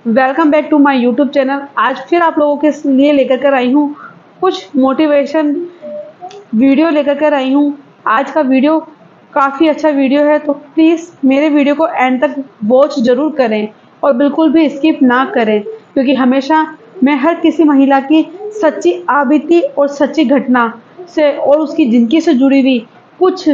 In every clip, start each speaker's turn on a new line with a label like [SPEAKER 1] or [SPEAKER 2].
[SPEAKER 1] Welcome back to my YouTube channel. आज फिर आप लोगों के लिए लेकर कर आई हूँ कुछ मोटिवेशन वीडियो लेकर कर आई हूँ। आज का वीडियो काफ़ी अच्छा वीडियो है, तो प्लीज़ मेरे वीडियो को एंड तक वॉच ज़रूर करें और बिल्कुल भी स्किप ना करें, क्योंकि हमेशा मैं हर किसी महिला की सच्ची आबिती और सच्ची घटना से और उसकी ज़िंदगी से जुड़ी हुई कुछ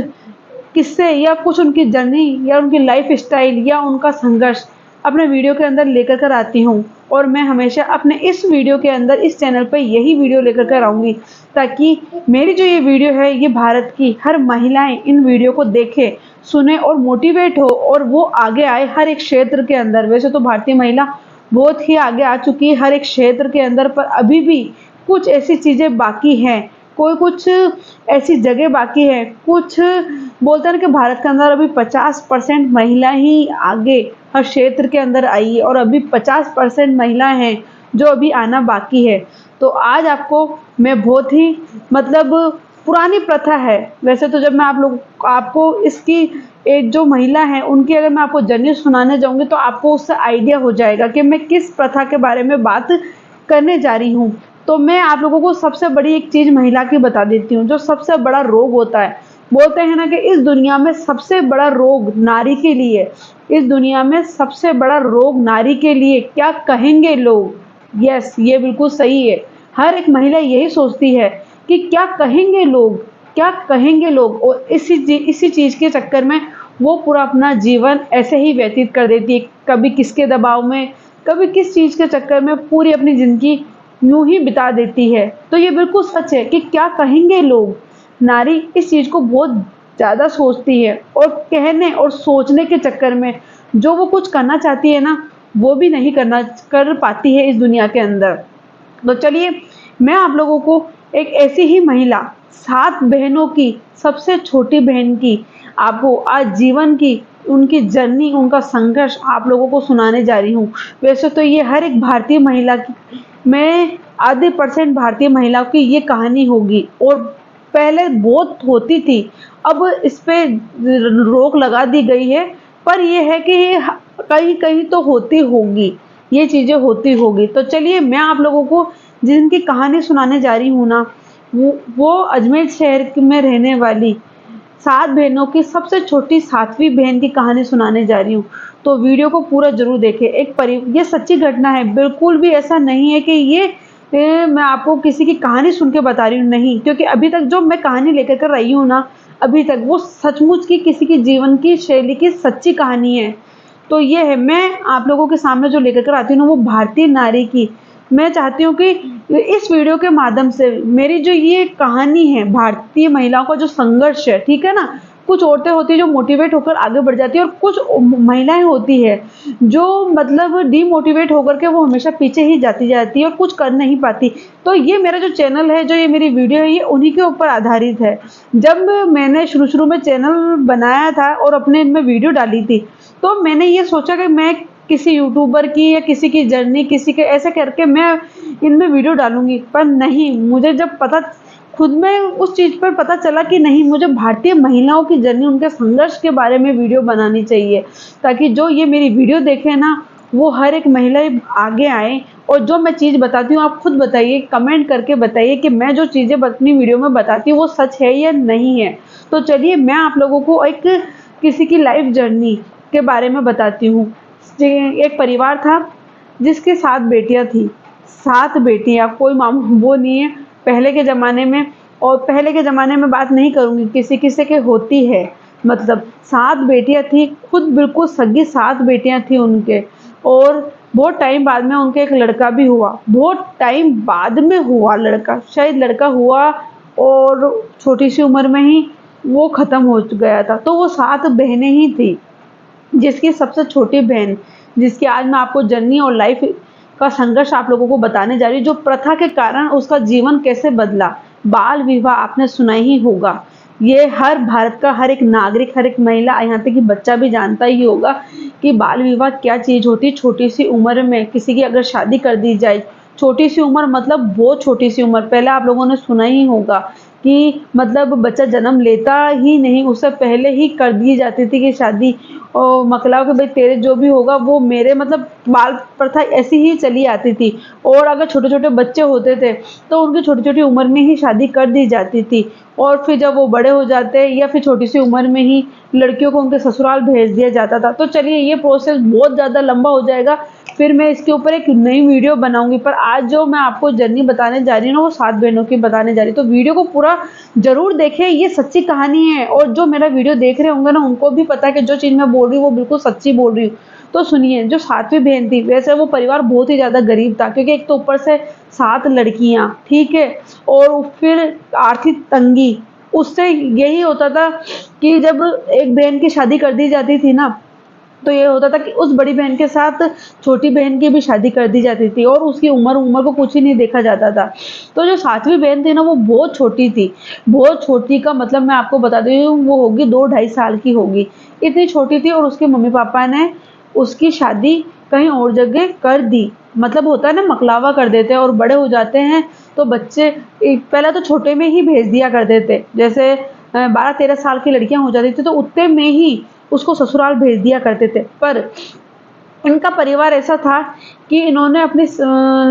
[SPEAKER 1] किस्से या कुछ उनकी जर्नी या उनकी लाइफ स्टाइल या उनका संघर्ष अपने वीडियो के अंदर लेकर कर आती हूँ। और मैं हमेशा अपने इस वीडियो के अंदर इस चैनल पर यही वीडियो लेकर कर आऊँगी, ताकि मेरी जो ये वीडियो है ये भारत की हर महिलाएं इन वीडियो को देखें, सुने और मोटिवेट हो और वो आगे आए हर एक क्षेत्र के अंदर। वैसे तो भारतीय महिला बहुत ही आगे आ चुकी है हर एक क्षेत्र के अंदर, पर अभी भी कुछ ऐसी चीज़ें बाकी हैं, कोई कुछ ऐसी जगह बाकी है। कुछ बोलते हैं ना कि भारत के अंदर अभी 50% महिला ही आगे हर क्षेत्र के अंदर आई है और अभी 50% महिलाएं हैं जो अभी आना बाकी है। तो आज आपको मैं बहुत ही पुरानी प्रथा है। वैसे तो जब मैं आपको इसकी एक जो महिला है उनकी अगर मैं आपको जर्नी सुनाने जाऊंगी तो आपको उससे आइडिया हो जाएगा कि मैं किस प्रथा के बारे में बात करने जा रही हूँ। तो मैं आप लोगों को सबसे बड़ी एक चीज़ महिला की बता देती हूँ, जो सबसे बड़ा रोग होता है। बोलते हैं ना कि इस दुनिया में सबसे बड़ा रोग नारी के लिए, इस दुनिया में सबसे बड़ा रोग नारी के लिए क्या कहेंगे लोग। यस, ये बिल्कुल सही है। हर एक महिला यही सोचती है कि क्या कहेंगे लोग, क्या कहेंगे लोग, और इसी चीज़ के चक्कर में वो पूरा अपना जीवन ऐसे ही व्यतीत कर देती है। कभी किसके दबाव में, कभी किस चीज़ के चक्कर में पूरी अपनी ज़िंदगी यूं ही बिता देती है। तो ये बिल्कुल सच है कि क्या कहेंगे लोग। नारी इस चीज़ को बहुत ज़्यादा सोचती है और कहने और सोचने के चक्कर में जो वो कुछ करना चाहती है ना, वो भी नहीं कर पाती है इस दुनिया के अंदर। तो चलिए मैं आप लोगों को एक ऐसी ही महिला, 7 बहनों की सबसे छोटी बहन की, आपको आज जीवन की उनकी जर्नी, उनका संघर्ष आप लोगों को सुनाने जा रही हूँ। वैसे तो ये हर एक भारतीय महिला की, मैं आधे % भारतीय महिलाओं की ये कहानी होगी और पहले बहुत होती थी, अब इस पे रोक लगा दी गई है। पर ये है कि ये कहीं कहीं तो होती होगी, ये चीज़ें होती होगी। तो चलिए मैं आप लोगों को जिनकी कहानी सुनाने जा रही हूँ ना, वो अजमेर शहर में रहने वाली 7 बहनों की सबसे छोटी 7वीं बहन की कहानी सुनाने जा रही हूँ। तो वीडियो को पूरा ज़रूर देखें। ये सच्ची घटना है, बिल्कुल भी ऐसा नहीं है कि मैं आपको किसी की कहानी सुन के बता रही हूँ, नहीं। क्योंकि अभी तक जो मैं कहानी लेकर कर रही हूँ ना, अभी तक वो सचमुच की किसी की जीवन की शैली की सच्ची कहानी है। तो ये है, मैं आप लोगों के सामने जो लेकर कर आती हूँ ना, वो भारतीय नारी की। मैं चाहती हूँ कि इस वीडियो के माध्यम से मेरी जो ये कहानी है, भारतीय महिलाओं का जो संघर्ष है, ठीक है ना। कुछ औरतें होती है जो मोटिवेट होकर आगे बढ़ जाती है और कुछ महिलाएं होती है जो डीमोटिवेट होकर के वो हमेशा पीछे ही जाती जाती है और कुछ कर नहीं पाती। तो ये मेरा जो चैनल है, जो ये मेरी वीडियो है, ये उन्हीं के ऊपर आधारित है। जब मैंने शुरू में चैनल बनाया था और अपने इनमें वीडियो डाली थी, तो मैंने ये सोचा कि मैं किसी यूट्यूबर की या किसी की जर्नी, किसी के ऐसे करके मैं इनमें वीडियो डालूंगी। पर नहीं, मुझे जब पता खुद में उस चीज़ पर पता चला कि नहीं, मुझे भारतीय महिलाओं की जर्नी, उनके संघर्ष के बारे में वीडियो बनानी चाहिए, ताकि जो ये मेरी वीडियो देखे ना, वो हर एक महिला आगे आए। और जो मैं चीज़ बताती हूँ आप खुद बताइए, कमेंट करके बताइए कि मैं जो चीज़ें अपनी वीडियो में बताती हूँ वो सच है या नहीं है। तो चलिए मैं आप लोगों को एक किसी की लाइफ जर्नी के बारे में बताती हूँ। एक परिवार था जिसके 7 बेटियां थी। 7 बेटियां, कोई मामूली वो नहीं है पहले के ज़माने में। और पहले के ज़माने में बात नहीं करूँगी, किसी किसी के होती है। 7 बेटियां थी, खुद बिल्कुल सगी 7 बेटियां थी उनके। और बहुत टाइम बाद में उनके एक लड़का भी हुआ, बहुत टाइम बाद में हुआ लड़का, शायद लड़का हुआ और छोटी सी उम्र में ही वो ख़त्म हो गया था। तो वो 7 बहनें ही थी, जिसकी सबसे छोटी बहन, जिसकी आज मैं आपको जर्नी और लाइफ का संघर्ष आप लोगों को बताने जा रही हूँ, जो प्रथा के कारण उसका जीवन कैसे बदला। बाल विवाह आपने सुना ही होगा। ये हर भारत का हर एक नागरिक, हर एक महिला, यहाँ तक कि बच्चा भी जानता ही होगा कि बाल विवाह क्या चीज़ होती है। छोटी सी उम्र में किसी की अगर शादी कर दी जाए, छोटी सी उम्र मतलब बहुत छोटी सी उम्र, पहले आप लोगों ने सुना ही होगा कि मतलब बच्चा जन्म लेता ही नहीं, उससे पहले ही कर दी जाती थी कि शादी, और मकलाओ कि भाई तेरे जो भी होगा वो मेरे, मतलब बाल प्रथा ऐसी ही चली आती थी। और अगर छोटे-छोटे बच्चे होते थे तो उनकी छोटी-छोटी उम्र में ही शादी कर दी जाती थी, और फिर जब वो बड़े हो जाते या फिर छोटी-सी उम्र में ही लड़कियों को उनके ससुराल भेज दिया जाता था। तो चलिए ये प्रोसेस बहुत ज़्यादा लंबा हो जाएगा, फिर मैं इसके ऊपर एक नई वीडियो बनाऊँगी। पर आज जो मैं आपको जर्नी बताने जा रही हूँ ना, वो 7 बहनों की बताने जा रही हूँ। तो वीडियो को पूरा ज़रूर देखें, ये सच्ची कहानी है, और जो मेरा वीडियो देख रहे होंगे ना, उनको भी पता है कि जो चीज़ मैं बोल रही हूँ वो बिल्कुल सच्ची बोल रही हूँ। तो सुनिए, जो 7वीं बहन थी, वैसे वो परिवार बहुत ही ज़्यादा गरीब था, क्योंकि एक तो ऊपर से 7 लड़कियाँ, ठीक है? और फिर आर्थिक तंगी, उससे यही होता था कि जब एक बहन की शादी कर दी जाती थी ना, तो ये होता था कि उस बड़ी बहन के साथ छोटी बहन की भी शादी कर दी जाती थी, और उसकी उम्र उम्र को कुछ ही नहीं देखा जाता था। तो जो 7वीं बहन थी ना, वो बहुत छोटी थी। बहुत छोटी का मतलब मैं आपको बता देती हूँ, वो होगी 2 ढाई साल की होगी। इतनी छोटी थी, और उसके मम्मी-पापा ने उसकी शादी कहीं और जगह कर दी। मतलब होता है ना, मकलावा कर देते हैं, और बड़े हो जाते हैं तो बच्चे पहले तो छोटे में ही भेज दिया करते थे। जैसे 12-13 साल की लड़कियाँ हो जाती थी तो उतने में ही उसको ससुराल भेज दिया करते थे। पर इनका परिवार ऐसा था कि इन्होंने अपनी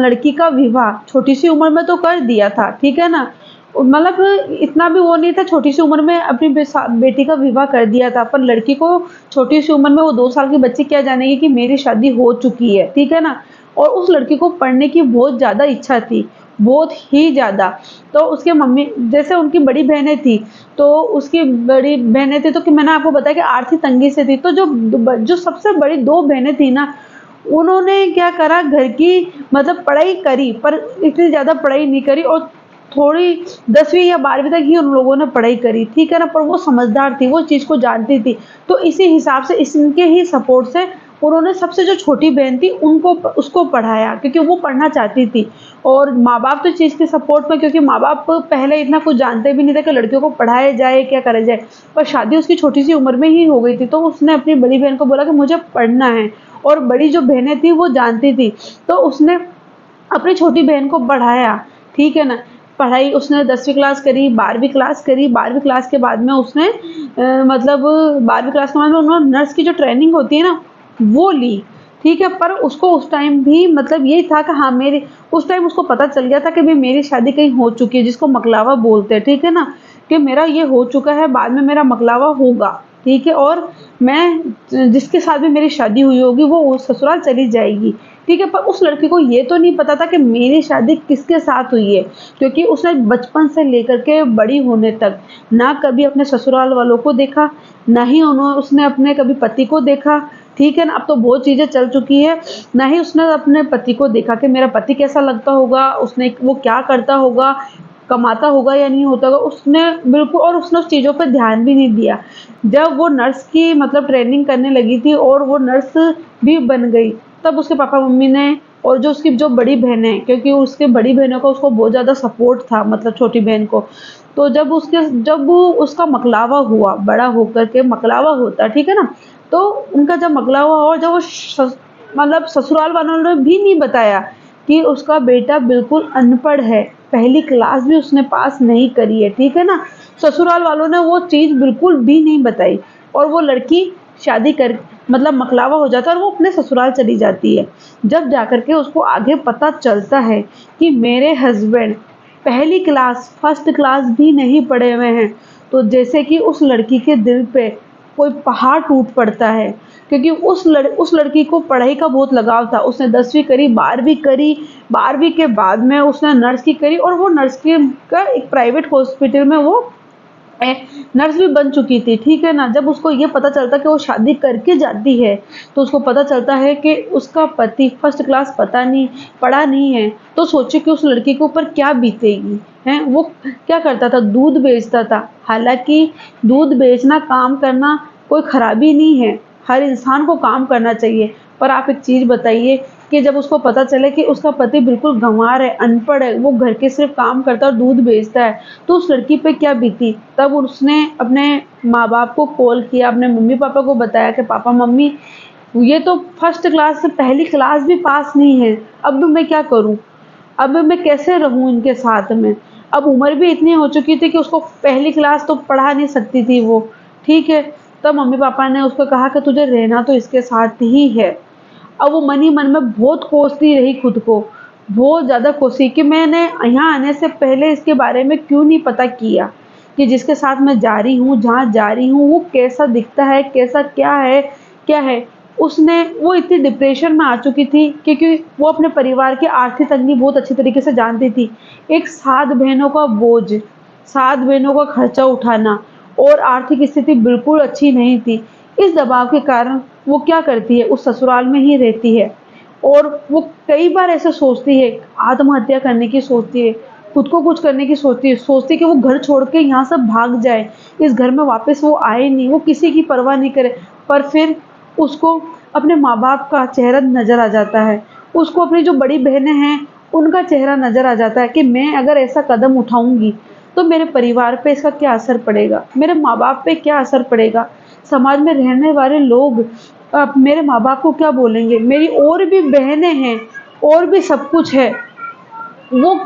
[SPEAKER 1] लड़की का विवाह छोटी-सी उम्र में तो कर दिया था, ठीक है ना? मतलब इतना भी वो नहीं था, छोटी-सी उम्र में अपनी बेटी का विवाह कर दिया था, पर लड़की को छोटी-सी उम्र में, वो 2 साल की बच्ची क्या जानेगी कि मेरी शादी हो चुकी है, ठीक है ना? और उस लड़की को पढ़ने की बहुत ज़्यादा इच्छा थी, बहुत ही ज़्यादा। तो उसके मम्मी, जैसे उनकी बड़ी बहनें थी, तो उसकी बड़ी बहनें थी तो कि मैंने आपको बताया कि आर्थिक तंगी से थी, तो जो सबसे बड़ी 2 बहनें थी ना, उन्होंने क्या करा, घर की मतलब पढ़ाई करी, पर इतनी ज़्यादा पढ़ाई नहीं करी, और थोड़ी 10वीं या 12वीं तक ही उन लोगों ने पढ़ाई करी, ठीक है ना? पर वो समझदार थी, वो चीज़ को जानती थी। तो इसी हिसाब से, इनके ही सपोर्ट से उन्होंने सबसे जो छोटी बहन थी उनको उसको पढ़ाया, क्योंकि वो पढ़ना चाहती थी। और माँ-बाप तो इस चीज़ के सपोर्ट में, क्योंकि माँ-बाप पहले इतना कुछ जानते भी नहीं थे कि लड़कियों को पढ़ाया जाए, क्या करा जाए। पर शादी उसकी छोटी-सी उम्र में ही हो गई थी, तो उसने अपनी बड़ी बहन को बोला कि मुझे पढ़ना है, और बड़ी जो बहनें थी वो जानती थी, तो उसने अपनी छोटी बहन को पढ़ाया, ठीक है ना? पढ़ाई उसने 10वीं क्लास करी, 12वीं क्लास करी, 12वीं क्लास के बाद में उसने मतलब 12वीं क्लास के बाद में उन्होंने नर्स की जो ट्रेनिंग होती है ना, वो ली, ठीक है? पर उसको उस टाइम भी मतलब यही था कि हाँ, मेरी उस टाइम उसको पता चल गया था कि भई मेरी शादी कहीं हो चुकी है, जिसको मकलावा बोलते हैं, ठीक है ना? कि मेरा ये हो चुका है, बाद में मेरा मकलावा होगा, ठीक है? और मैं जिसके साथ भी मेरी शादी हुई होगी वो ससुराल चली जाएगी, ठीक है? पर उस लड़की को ये तो नहीं पता था कि मेरी शादी किसके साथ हुई है, क्योंकि उसने बचपन से लेकर के बड़ी होने तक ना कभी अपने ससुराल वालों को देखा, ना ही उसने अपने कभी पति को देखा, ठीक है ना? अब तो बहुत चीज़ें चल चुकी है, ना ही उसने अपने पति को देखा कि मेरा पति कैसा लगता होगा, वो क्या करता होगा, कमाता होगा या नहीं होता होगा, उसने बिल्कुल, और उसने उस चीज़ों पे ध्यान भी नहीं दिया। जब वो नर्स की मतलब ट्रेनिंग करने लगी थी और वो नर्स भी बन गई, तब उसके पापा-मम्मी ने, और जो उसकी जो बड़ी बहन है, क्योंकि उसकी बड़ी बहनों का उसको बहुत ज़्यादा सपोर्ट था, मतलब छोटी बहन को। तो जब वो उसका मकलावा हुआ, बड़ा होकर के मकलावा होता, ठीक है ना? तो उनका जब मकलावा हुआ और जब वो मतलब ससुराल वालों ने भी नहीं बताया कि उसका बेटा बिल्कुल अनपढ़ है, पहली क्लास भी उसने पास नहीं करी है, ठीक है ना? ससुराल वालों ने वो चीज़ बिल्कुल भी नहीं बताई, और वो लड़की शादी कर मतलब मकलावा हो जाता है और वो अपने ससुराल चली जाती है। जब जाकर के उसको आगे पता चलता है कि मेरे हस्बैंड पहली क्लास, फर्स्ट क्लास भी नहीं पढ़े हुए हैं, तो जैसे कि उस लड़की के दिल पे कोई पहाड़ टूट पड़ता है, क्योंकि उस लड़की को पढ़ाई का बहुत लगाव था। उसने 10वीं करी, 12वीं करी, 12वीं के बाद में उसने नर्स की करी, और वो नर्स की का एक प्राइवेट हॉस्पिटल में वो ए, नर्स भी बन चुकी थी, ठीक है ना? जब उसको ये पता चलता कि वो शादी करके जाती है, तो उसको पता चलता है कि उसका पति फर्स्ट क्लास पढ़ा नहीं है, तो सोचिए कि उस लड़की के ऊपर क्या बीतेगी, हैं? वो क्या करता था? दूध बेचता था। हालाँकि दूध बेचना, काम करना कोई खराबी नहीं है, हर इंसान को काम करना चाहिए। पर आप एक चीज़ बताइए कि जब उसको पता चले कि उसका पति बिल्कुल गँवार है, अनपढ़ है, वो घर के सिर्फ़ काम करता है और दूध बेचता है, तो उस लड़की पे क्या बीती? तब उसने अपने माँ-बाप को कॉल किया, अपने मम्मी-पापा को बताया कि पापा-मम्मी, ये तो फर्स्ट क्लास से पहली क्लास भी पास नहीं है, अब मैं क्या करूँ? अब मैं कैसे रहूँ इनके साथ में? अब उम्र भी इतनी हो चुकी थी कि उसको पहली क्लास तो पढ़ा नहीं सकती थी वो, ठीक है। तब मम्मी पापा ने उसको कहा कि तुझे रहना तो इसके साथ ही है। अब वो मन ही मन में बहुत कोसती रही खुद को, बहुत ज़्यादा कोसी कि मैंने यहाँ आने से पहले इसके बारे में क्यों नहीं पता किया कि जिसके साथ मैं जा रही हूँ, जहाँ जा रही हूँ, वो कैसा दिखता है, कैसा क्या है। उसने वो इतनी डिप्रेशन में आ चुकी थी क्योंकि वो अपने परिवार की आर्थिक तंगी बहुत अच्छी तरीके से जानती थी। एक 7 बहनों का बोझ, 7 बहनों का खर्चा उठाना और आर्थिक स्थिति बिल्कुल अच्छी नहीं थी। इस दबाव के कारण वो क्या करती है, उस ससुराल में ही रहती है और वो कई बार ऐसे सोचती है, आत्महत्या करने की सोचती है, खुद को कुछ करने की सोचती है कि वो घर छोड़ के यहाँ से भाग जाए, इस घर में वापस वो आए नहीं, वो किसी की परवाह नहीं करे। पर फिर उसको अपने माँ-बाप का चेहरा नज़र आ जाता है, उसको अपनी जो बड़ी बहनें हैं, उनका चेहरा नज़र आ जाता है कि मैं अगर ऐसा कदम उठाऊँगी, तो मेरे परिवार पे इसका क्या असर पड़ेगा, मेरे माँ-बाप पे क्या असर पड़ेगा, समाज में रहने वाले लोग मेरे माँ-बाप को क्या बोलेंगे, मेरी और भी बहनें हैं, और भी सब कुछ है, वो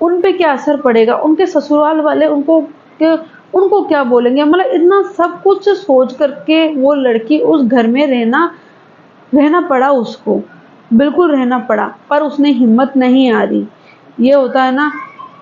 [SPEAKER 1] उन पे क्या असर पड़ेगा, उनके ससुराल वाले उनको क्या बोलेंगे, मतलब इतना सब कुछ सोच कर के वो लड़की उस घर में रहना रहना पड़ा उसको, बिल्कुल रहना पड़ा, पर उसने हिम्मत नहीं हारी। ये होता है ना,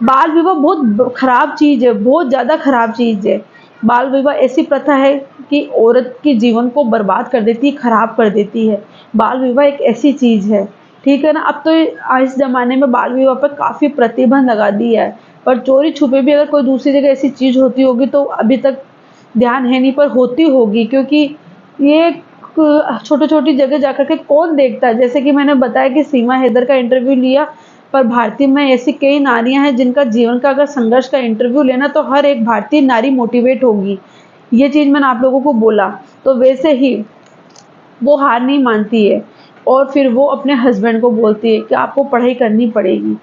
[SPEAKER 1] बाल विवाह बहुत खराब चीज़ है, बहुत ज़्यादा खराब चीज़ है। बाल विवाह ऐसी प्रथा है कि औरत के जीवन को बर्बाद कर देती है, खराब कर देती है। बाल विवाह एक ऐसी चीज़ है, ठीक है ना? अब तो इस ज़माने में बाल विवाह पर काफ़ी प्रतिबंध लगा दिया है, पर चोरी-छुपे भी अगर कोई दूसरी जगह ऐसी चीज़ होती होगी तो अभी तक ध्यान है नहीं, पर होती होगी क्योंकि ये छोटी-छोटी जगह जाकर के कौन देखता है? जैसे कि मैंने बताया कि सीमा हैदर का इंटरव्यू लिया, पर भारतीय में ऐसी कई नारियाँ हैं जिनका जीवन का अगर संघर्ष का इंटरव्यू लेना तो हर एक भारतीय नारी मोटिवेट होगी। ये चीज़ मैंने आप लोगों को बोला, तो वैसे ही वो हार नहीं मानती है और फिर वो अपने हस्बैंड को बोलती है कि आपको पढ़ाई करनी पड़ेगी।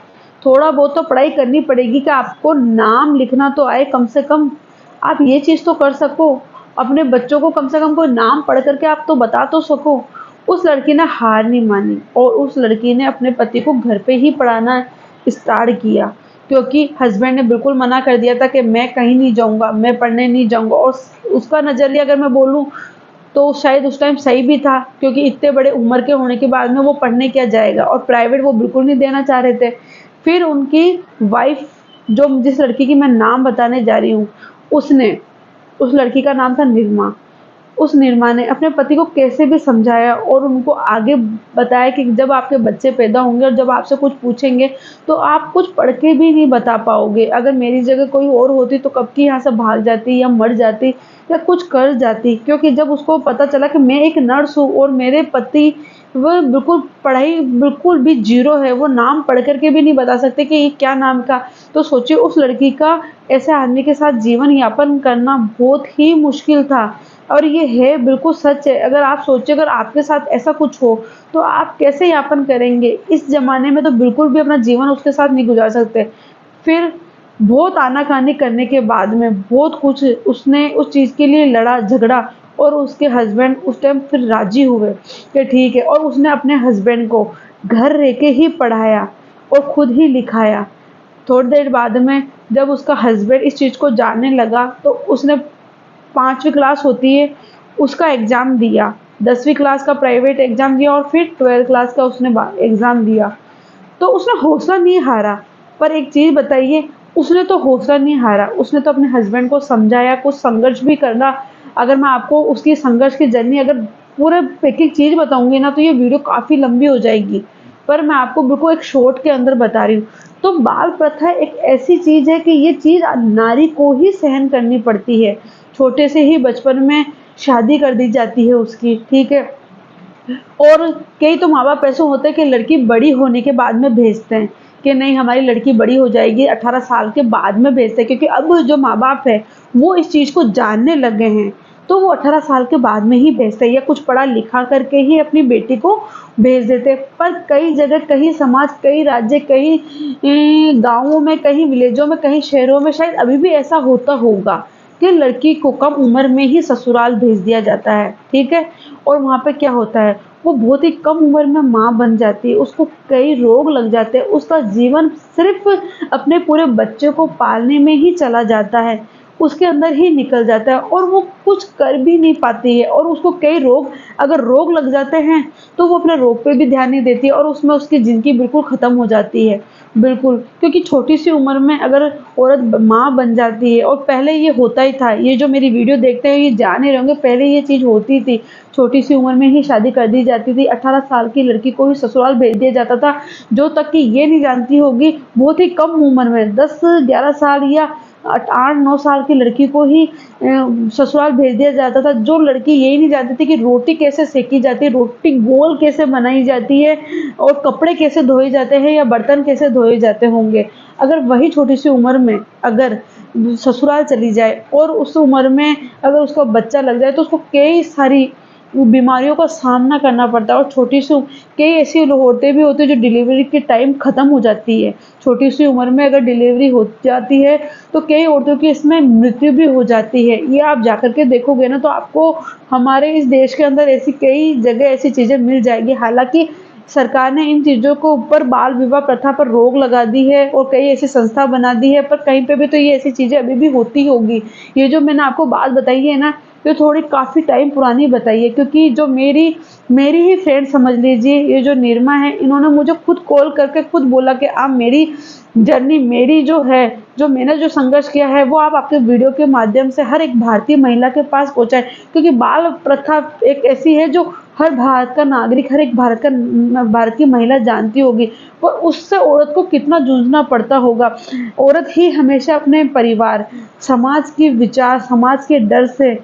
[SPEAKER 1] थोड़ा बहुत तो पढ़ाई करनी पड़ेगी कि आपको नाम लिखना तो आए, कम से कम आप ये चीज़ तो कर सको। अपने बच्चों को कम से कम कोई नाम पढ़ कर के आप तो बता तो सको। उस लड़की ने हार नहीं मानी और उस लड़की ने अपने पति को घर पे ही पढ़ाना स्टार्ट किया क्योंकि हस्बैंड ने बिल्कुल मना कर दिया था कि मैं कहीं नहीं जाऊँगा, मैं पढ़ने नहीं जाऊँगा और उसका नज़रिया अगर मैं बोलूँ तो शायद उस टाइम सही भी था क्योंकि इतने बड़े उम्र के होने के बाद में वो पढ़ने क्या जाएगा और प्राइवेट वो बिल्कुल नहीं देना चाह रहे थे। फिर उनकी वाइफ जो जिस लड़की की मैं नाम बताने जा रही हूँ, उसने उस लड़की का नाम था निरमा। उस निरमा ने अपने पति को कैसे भी समझाया और उनको आगे बताया कि जब आपके बच्चे पैदा होंगे और जब आपसे कुछ पूछेंगे तो आप कुछ पढ़ के भी नहीं बता पाओगे। अगर मेरी जगह कोई और होती तो कब की यहाँ से भाग जाती या मर जाती या कुछ कर जाती। क्योंकि जब उसको पता चला कि मैं एक नर्स हूँ और मेरे पति वो बिल्कुल पढ़ाई बिल्कुल भी ज़ीरो है, वो नाम पढ़ कर के भी नहीं बता सकते कि ये क्या नाम का। तो सोचिए उस लड़की का ऐसे आदमी के साथ जीवन यापन करना बहुत ही मुश्किल था। और ये है बिल्कुल सच है। अगर आप सोचिए अगर आपके साथ ऐसा कुछ हो, तो आप कैसे यापन करेंगे? इस ज़माने में तो बिल्कुल भी अपना जीवन उसके साथ नहीं गुज़ार सकते। फिर बहुत आनाकानी करने के बाद में बहुत कुछ उसने उस चीज़ के लिए लड़ा, झगड़ा और उसके हस्बैंड उस टाइम फिर राज़ी हुए कि ठीक है और उसने अपने हस्बैंड को घर रह के ही पढ़ाया और खुद ही लिखाया। थोड़ी देर बाद में जब उसका हस्बैंड इस चीज़ को जानने लगा, तो उसने 5वीं क्लास होती है, उसका एग्ज़ाम दिया, 10वीं क्लास का प्राइवेट एग्ज़ाम दिया और फिर 12th क्लास का उसने एग्ज़ाम दिया। तो उसने हौसला नहीं हारा। पर एक चीज़ बताइए, उसने तो हौसला नहीं हारा, उसने तो अपने हस्बैंड को समझाया, कुछ संघर्ष भी करना। अगर मैं आपको उसकी संघर्ष की जर्नी अगर पूरे एक-एक चीज़ बताऊँगी ना, तो ये वीडियो काफ़ी लंबी हो जाएगी। पर मैं आपको बिल्कुल एक शॉर्ट के अंदर बता रही हूँ। तो बाल प्रथा एक ऐसी चीज़ है कि ये चीज़ नारी को ही सहन करनी पड़ती है। छोटे से ही बचपन में शादी कर दी जाती है उसकी, ठीक है? और कई तो माँ-बाप ऐसे होते हैं कि लड़की बड़ी होने के बाद में भेजते हैं कि नहीं हमारी लड़की बड़ी हो जाएगी, 18 साल के बाद में भेजते हैं क्योंकि अब जो माँ-बाप है वो इस चीज़ को जानने लग गए हैं, तो वो 18 साल के बाद में ही भेजते हैं या कुछ पढ़ा-लिखा करके ही अपनी बेटी को भेज देते हैं। पर कई जगह, कई समाज, कई राज्य, कई गाँवों में, कहीं विलेजों में, कहीं शहरों में शायद अभी भी ऐसा होता होगा कि लड़की को कम उम्र में ही ससुराल भेज दिया जाता है, ठीक है? और वहाँ पे क्या होता है, वो बहुत ही कम उम्र में माँ बन जाती है, उसको कई रोग लग जाते हैं, उसका जीवन सिर्फ़ अपने पूरे बच्चे को पालने में ही चला जाता है, उसके अंदर ही निकल जाता है और वो कुछ कर भी नहीं पाती है और उसको कई रोग, अगर रोग लग जाते हैं, तो वो अपने रोग पे भी ध्यान नहीं देती है और उसमें उसकी ज़िंदगी बिल्कुल ख़त्म हो जाती है। बिल्कुल, क्योंकि छोटी-सी उम्र में अगर औरत माँ बन जाती है और पहले ये होता ही था, ये जो मेरी वीडियो देखते हैं ये जान ही रहे होंगे, पहले ये चीज़ होती थी। छोटी-सी उम्र में ही शादी कर दी जाती थी, 18 साल की लड़की को भी ससुराल भेज दिया जाता था, जो तक कि ये नहीं जानती होगी, बहुत ही कम उम्र में 10-11 साल या 8-9 साल की लड़की को ही ससुराल भेज दिया जाता था, जो लड़की यही नहीं जानती थी कि रोटी कैसे सेकी जाती है, रोटी गोल कैसे बनाई जाती है और कपड़े कैसे धोए जाते हैं या बर्तन कैसे धोए जाते होंगे। अगर वही छोटी-सी उम्र में अगर ससुराल चली जाए और उस उम्र में अगर उसको बच्चा लग जाए, तो उसको कई सारी बीमारियों का सामना करना पड़ता है और छोटी-सी कई ऐसी औरतें भी होती हैं जो डिलीवरी के टाइम ख़त्म हो जाती है। छोटी-सी उम्र में अगर डिलीवरी हो जाती है, तो कई औरतों की इसमें मृत्यु भी हो जाती है। ये आप जाकर के देखोगे ना, तो आपको हमारे इस देश के अंदर ऐसी कई जगह ऐसी चीज़ें मिल जाएगी। हालाँकि सरकार ने इन चीज़ों को ऊपर बाल विवाह प्रथा पर रोक लगा दी है और कई ऐसी संस्था बना दी है, पर कहीं पे भी तो ये ऐसी चीज़ें अभी भी होती होगी। ये जो मैंने आपको बात बताई है ना, ये थोड़ी काफ़ी टाइम पुरानी बताई है, क्योंकि जो मेरी मेरी ही फ्रेंड समझ लीजिए, ये जो निरमा है, इन्होंने मुझे खुद कॉल करके खुद बोला कि आप मेरी जर्नी, मेरी जो है, जो मैंने जो संघर्ष किया है, वो आप आपके वीडियो के माध्यम से हर एक भारतीय महिला के पास पहुँचाएँ। क्योंकि बाल प्रथा एक ऐसी है जो हर भारत का नागरिक, हर एक भारत की महिला जानती होगी, पर उससे औरत को कितना जूझना पड़ता होगा। औरत ही हमेशा अपने परिवार, समाज के विचार, समाज के डर से,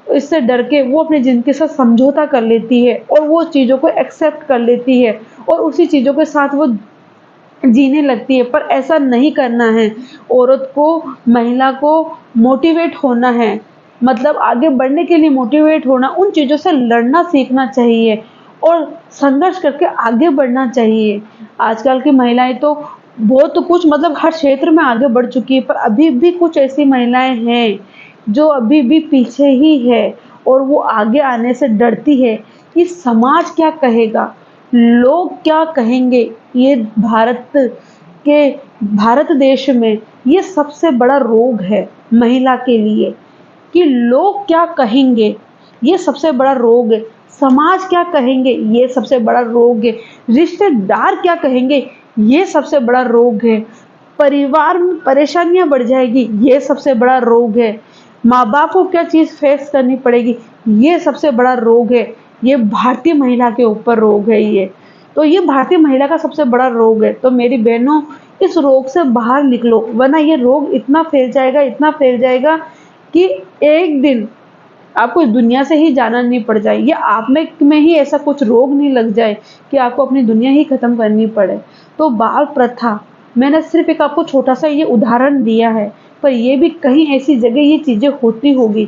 [SPEAKER 1] इससे डर के वो अपनी ज़िंदगी के साथ समझौता कर लेती है और वो चीज़ों को एक्सेप्ट कर लेती है और उसी चीज़ों के साथ वो जीने लगती है, पर ऐसा नहीं करना है। औरत को, महिला को मोटिवेट होना है, मतलब आगे बढ़ने के लिए मोटिवेट होना, उन चीज़ों से लड़ना सीखना चाहिए और संघर्ष करके आगे बढ़ना चाहिए। आजकल की महिलाएँ तो बहुत कुछ, मतलब हर क्षेत्र में आगे बढ़ चुकी है, पर अभी भी कुछ ऐसी महिलाएँ हैं, जो अभी भी पीछे ही है और वो आगे आने से डरती है कि समाज क्या कहेगा? लोग क्या कहेंगे? ये के भारत देश में ये सबसे बड़ा रोग है महिला के लिए, कि लोग क्या कहेंगे? ये सबसे बड़ा रोग है। समाज क्या कहेंगे? ये सबसे बड़ा रोग है। रिश्तेदार क्या कहेंगे? ये सबसे बड़ा रोग है। परिवार में परेशानियाँ बढ़ जाएगी, ये सबसे बड़ा रोग है। माँ-बाप को क्या चीज़ फेस करनी पड़ेगी, ये सबसे बड़ा रोग है। ये भारतीय महिला के ऊपर रोग है ये। तो ये भारतीय महिला का सबसे बड़ा रोग है। तो मेरी बहनों, इस रोग से बाहर निकलो, वरना ये रोग इतना फैल जाएगा कि एक दिन आपको इस दुनिया से ही जाना नहीं पड़ जाए, या आप में ही ऐसा कुछ रोग नहीं लग जाए कि आपको अपनी दुनिया ही खत्म करनी पड़े। तो बाल प्रथा, मैंने सिर्फ एक आपको छोटा सा ये उदाहरण दिया है, पर ये भी कहीं ऐसी जगह ये चीज़ें होती होगी,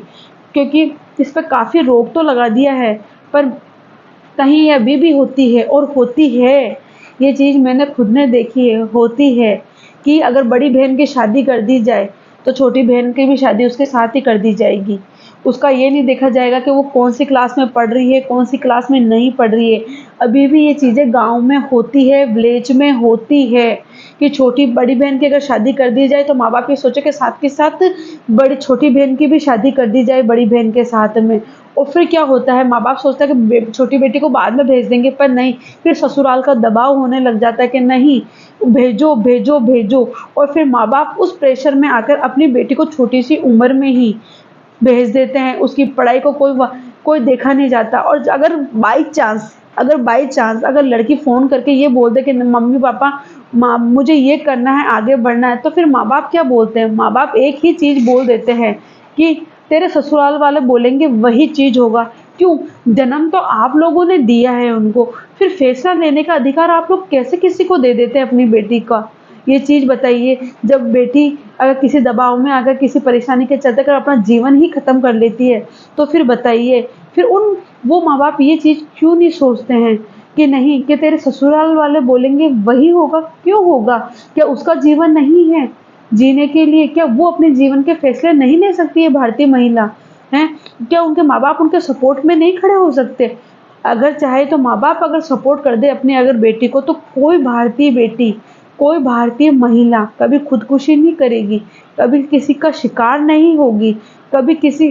[SPEAKER 1] क्योंकि इस पे काफ़ी रोक तो लगा दिया है, पर कहीं ये अभी भी होती है और होती है। ये चीज़ मैंने खुद ने देखी है, होती है कि अगर बड़ी बहन की शादी कर दी जाए, तो छोटी बहन की भी शादी उसके साथ ही कर दी जाएगी। उसका ये नहीं देखा जाएगा कि वो कौन-सी क्लास में पढ़ रही है, कौन-सी क्लास में नहीं पढ़ रही है। अभी भी ये चीज़ें गाँव में होती है, विलेज में होती है कि छोटी बड़ी बहन की अगर शादी कर दी जाए, तो माँ-बाप ये सोचे कि साथ के साथ बड़ी छोटी बहन की भी शादी कर दी जाए बड़ी बहन के साथ में। और फिर क्या होता है, माँ-बाप सोचता है कि छोटी बेटी को बाद में भेज देंगे, पर नहीं, फिर ससुराल का दबाव होने लग जाता है कि नहीं, भेजो, भेजो, भेजो, और फिर माँ-बाप उस प्रेशर में आकर अपनी बेटी को छोटी-सी उम्र में ही भेज देते हैं। उसकी पढ़ाई को कोई देखा नहीं जाता। और अगर बाई चांस अगर लड़की फ़ोन करके ये बोल दे कि मम्मी पापा, माँ मुझे ये करना है, आगे बढ़ना है, तो फिर माँ-बाप क्या बोलते हैं? माँ-बाप एक ही चीज़ बोल देते हैं कि तेरे ससुराल वाले बोलेंगे वही चीज़ होगा। क्यों? जन्म तो आप लोगों ने दिया है उनको, फिर फैसला लेने का अधिकार आप लोग कैसे किसी को दे देते हैं अपनी बेटी का? ये चीज़ बताइए। जब बेटी अगर किसी दबाव में आकर किसी परेशानी के चलते अगर अपना जीवन ही ख़त्म कर लेती है, तो फिर बताइए, फिर वो माँ-बाप ये चीज़ क्यों नहीं सोचते हैं कि नहीं, कि तेरे ससुराल वाले बोलेंगे वही होगा? क्यों होगा? क्या उसका जीवन नहीं है जीने के लिए? क्या वो अपने जीवन के फैसले नहीं ले सकती है भारतीय महिला? हैं? क्या उनके माँ-बाप उनके सपोर्ट में नहीं खड़े हो सकते? अगर चाहे तो माँ बाप अगर सपोर्ट कर दे अपनी अगर बेटी को, तो कोई भारतीय बेटी, कोई भारतीय महिला कभी खुदकुशी नहीं करेगी, कभी किसी का शिकार नहीं होगी, कभी किसी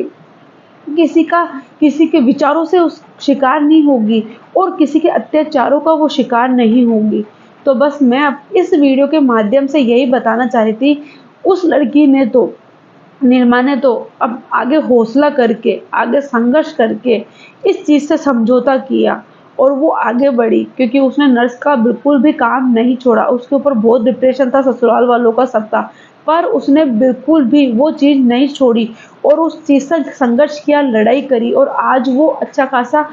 [SPEAKER 1] किसी का किसी के विचारों से उस शिकार नहीं होगी और किसी के अत्याचारों का वो शिकार नहीं होंगी। तो बस मैं अब इस वीडियो के माध्यम से यही बताना चाह रही थी, उस लड़की ने तो, निर्मा ने तो अब आगे हौसला करके, आगे संघर्ष करके इस चीज़ से समझौता किया और वो आगे बढ़ी, क्योंकि उसने नर्स का बिल्कुल भी काम नहीं छोड़ा। उसके ऊपर बहुत डिप्रेशन था, ससुराल वालों का सब था, पर उसने बिल्कुल भी वो चीज़ नहीं छोड़ी और उस चीज़ से संघर्ष किया, लड़ाई करी और आज वो अच्छा खासा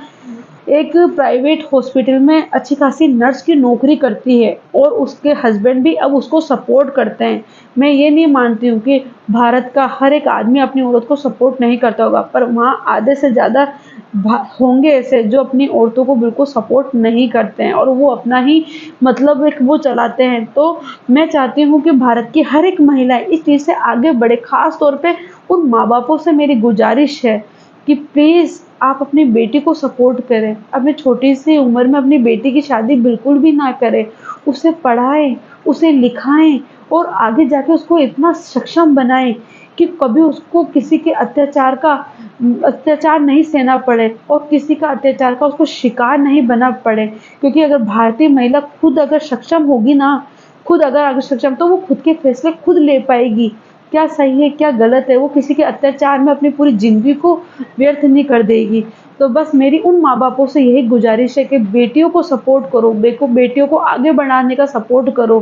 [SPEAKER 1] एक प्राइवेट हॉस्पिटल में अच्छी खासी नर्स की नौकरी करती है और उसके हस्बैंड भी अब उसको सपोर्ट करते हैं। मैं ये नहीं मानती हूँ कि भारत का हर एक आदमी अपनी औरत को सपोर्ट नहीं करता होगा, पर वहाँ आधे से ज़्यादा होंगे ऐसे जो अपनी औरतों को बिल्कुल सपोर्ट नहीं करते हैं और वो अपना ही मतलब एक वो चलाते हैं। तो मैं चाहती हूँ कि भारत की हर एक महिला इस चीज़ से आगे बढ़े। ख़ास तौर पे उन माँ बापों से मेरी गुजारिश है कि प्लीज़ आप अपनी बेटी को सपोर्ट करें। अपनी छोटी सी उम्र में अपनी बेटी की शादी बिल्कुल भी ना करें। उसे पढ़ाएँ, उसे लिखाएँ और आगे जाके उसको इतना सक्षम बनाएँ कि कभी उसको किसी के अत्याचार नहीं सहना पड़े और किसी का अत्याचार का उसको शिकार नहीं बनना पड़े। क्योंकि अगर भारतीय महिला खुद अगर सक्षम होगी ना, खुद अगर सक्षम, तो वो खुद के फैसले खुद ले पाएगी। क्या सही है, क्या गलत है, वो किसी के अत्याचार में अपनी पूरी ज़िंदगी को व्यर्थ नहीं कर देगी। तो बस मेरी उन माँ-बापों से यही गुज़ारिश है कि बेटियों को सपोर्ट करो, बेटियों को आगे बढ़ाने का सपोर्ट करो,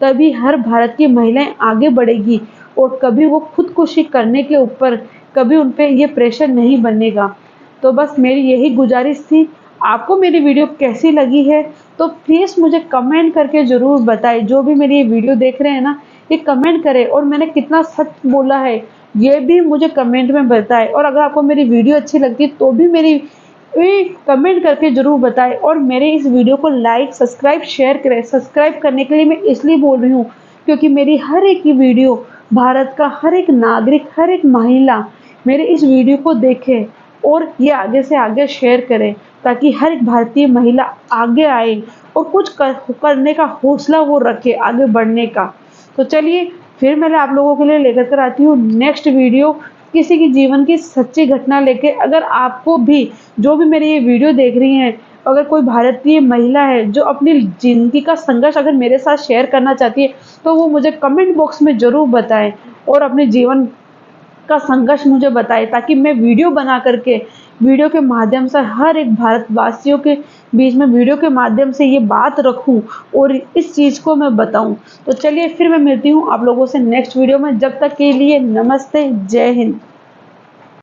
[SPEAKER 1] तभी हर भारत की महिलाएँ आगे बढ़ेगी और कभी वो खुदकुशी करने के ऊपर कभी उन पे ये प्रेशर नहीं बनेगा। तो बस मेरी यही गुज़ारिश थी। आपको मेरी वीडियो कैसी लगी है, तो प्लीज़ मुझे कमेंट करके ज़रूर बताएँ। जो भी मेरी ये वीडियो देख रहे हैं ना, ये कमेंट करें और मैंने कितना सच बोला है, ये भी मुझे कमेंट में बताएँ। और अगर आपको मेरी वीडियो अच्छी लगती है, तो भी मेरी कमेंट करके ज़रूर बताएँ और मेरे इस वीडियो को लाइक, सब्सक्राइब, शेयर करें। सब्सक्राइब करने के लिए मैं इसलिए बोल रही हूँ, क्योंकि मेरी हर एक ये वीडियो भारत का हर एक नागरिक, हर एक महिला मेरे इस वीडियो को देखे और ये आगे से आगे शेयर करें, ताकि हर एक भारतीय महिला आगे आए और कुछ करने का हौसला वो रखे आगे बढ़ने का। तो चलिए फिर मैं आप लोगों के लिए लेकर कर आती हूँ नेक्स्ट वीडियो, किसी की जीवन की सच्ची घटना लेके। अगर आपको भी, जो भी मेरी ये वीडियो देख रही हैं, अगर कोई भारतीय महिला है जो अपनी ज़िंदगी का संघर्ष अगर मेरे साथ शेयर करना चाहती है, तो वो मुझे कमेंट बॉक्स में ज़रूर बताएँ और अपने जीवन का संघर्ष मुझे बताएँ, ताकि मैं वीडियो बना करके, वीडियो के माध्यम से हर एक भारतवासियों के बीच में वीडियो के माध्यम से ये बात रखूँ और इस चीज़ को मैं बताऊँ। तो चलिए फिर मैं मिलती हूँ आप लोगों से नेक्स्ट वीडियो में। जब तक के लिए नमस्ते, जय हिंद।